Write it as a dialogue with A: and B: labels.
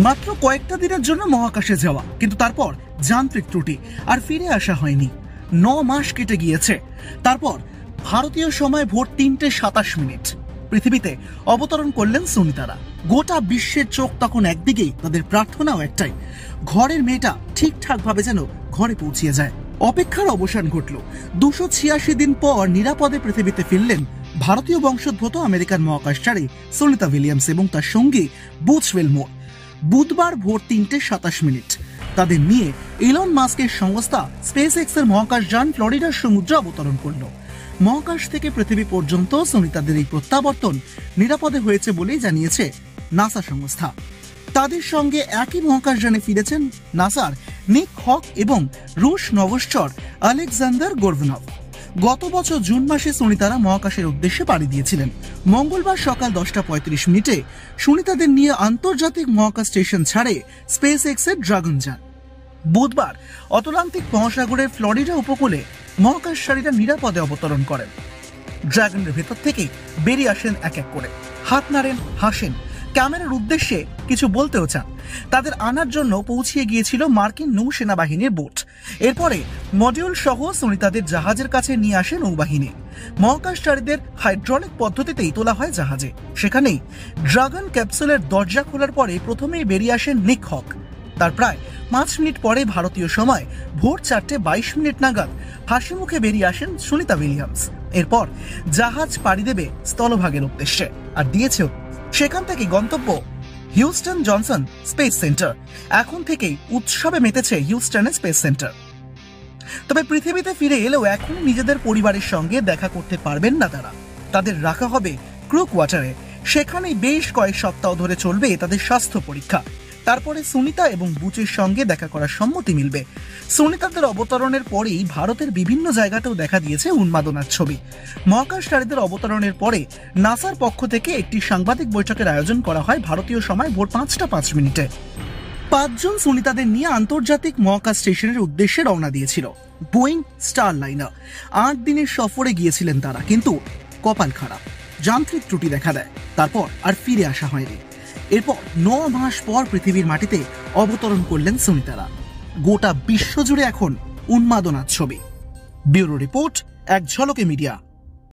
A: মাত্র কয়েকটা দিনের জন্য মহাকাশে যাওয়া, কিন্তু তারপর যান্ত্রিক ত্রুটি, আর ফিরে আসা হয়নি। 9 মাস কেটে গিয়েছে। তারপর ভারতীয় সময় ভোর 3:27 পৃথিবীতে অবতরণ করলেন সুনিতারা। গোটা বিশ্বের চোখ তখন একদিকেই, তাদের প্রার্থনাও একটাই, ঘরের মেয়েটা ঠিকঠাক ভাবে যেন ঘরে পৌঁছিয়ে যায়। অপেক্ষার অবসান ঘটল। 286 দিন পর নিরাপদে পৃথিবীতে ফিরলেন ভারতীয় বংশোদ্ভূত আমেরিকান মহাকাশচারী সুনিতা উইলিয়ামস এবং তার সঙ্গী বুচ উইলমোর। বুধবার ভোর 3:27 তাদের নিয়ে ইলন মাস্কের সংস্থা স্পেস এক্সের মহাকাশযান ফ্লোরিডার সমুদ্রে অবতরণ করল। মহাকাশ থেকে পৃথিবী পর্যন্ত সুনিতাদের এই প্রত্যাবর্তন নিরাপদে হয়েছে বলেই জানিয়েছে নাসা সংস্থা। তাদের সঙ্গে একই মহাকাশযানে ফিরেছেন নাসার নিক হক এবং রুশ নভশ্চর আলেকজান্ডার গোরভনভ। গত বছর জুন মাসে সুনিতারা মহাকাশের উদ্দেশ্যে পাড়ি দিয়েছিলেন। মঙ্গলবার সকাল 10:35 সুনিতাদের নিয়ে আন্তর্জাতিক মহাকাশ স্টেশন ছাড়ে স্পেস এক্সের ড্রাগন যান। বুধবার অতলান্তিক মহাসাগরের ফ্লোরিডা উপকূলে মহাকাশচারীরা নিরাপদে অবতরণ করেন। ড্রাগনের ভেতর থেকে বেরিয়ে আসেন এক এক করে, হাত নাড়েন, হাসেন, ক্যামেরার উদ্দেশ্যে কিছু বলতেও চান। তাদের আনার জন্য পৌঁছিয়ে গিয়েছিল মার্কিন নৌ সেনাবাহিনীর বোট। এরপরে মডিউল সহ সুনিতাদের জাহাজের কাছে নিয়ে আসে নৌবাহিনী। মহাকাশচারীদের হাইড্রোলিক পদ্ধতিতেই তোলা হয় জাহাজে। সেখানেই ড্রাগন ক্যাপসুলের দরজা খোলার পরে প্রথমেই বেরিয়ে আসেন নিক হক। তার প্রায় 5 মিনিট পরে ভারতীয় সময় ভোর 4:22 নাগাদ হাসি মুখে বেরিয়ে আসেন সুনিতা উইলিয়ামস। এরপর জাহাজ পাড়ি দেবে স্থলভাগের উদ্দেশ্যে, আর দিয়েছেও। সেখান থেকে গন্তব্য হিউস্টন জনসন স্পেস সেন্টার। এখন থেকেই উৎসবে মেতেছে হিউস্টনের স্পেস সেন্টার। তবে পৃথিবীতে ফিরে এলেও এখনই নিজেদের পরিবারের সঙ্গে দেখা করতে পারবেন না তারা। তাদের রাখা হবে ক্রুক ওয়াটারে। সেখানেই বেশ কয়েক সপ্তাহ ধরে চলবে তাদের স্বাস্থ্য পরীক্ষা। তারপরে সুনিতা এবং বুচের সঙ্গে দেখা করার সম্মতি মিলবে। সুনিতাদের অবতরণের পরেই ভারতের বিভিন্ন জায়গাতেও দেখা দিয়েছে উন্মাদনার ছবি। মহাকাশচারীদের অবতরণের পরে নাসার পক্ষ থেকে একটি সাংবাদিক বৈঠকের আয়োজন করা হয় ভারতীয় সময় ভোর 5:05। 5 জন সুনিতাদের নিয়ে আন্তর্জাতিক মহাকাশ স্টেশনের উদ্দেশ্যে রওনা দিয়েছিল বোয়িং স্টারলাইনার। 8 দিনের সফরে গিয়েছিলেন তারা, কিন্তু কপাল খারাপ, যান্ত্রিক ত্রুটি দেখা দেয়। তারপর আর ফিরে আসা হয়নি। এরপর 9 মাস পর পৃথিবীর মাটিতে অবতরণ করলেন সুনিতারা। গোটা বিশ্বজুড়ে এখন উন্মাদনার ছবি। ব্যুরো রিপোর্ট, এক ঝলকে মিডিয়া।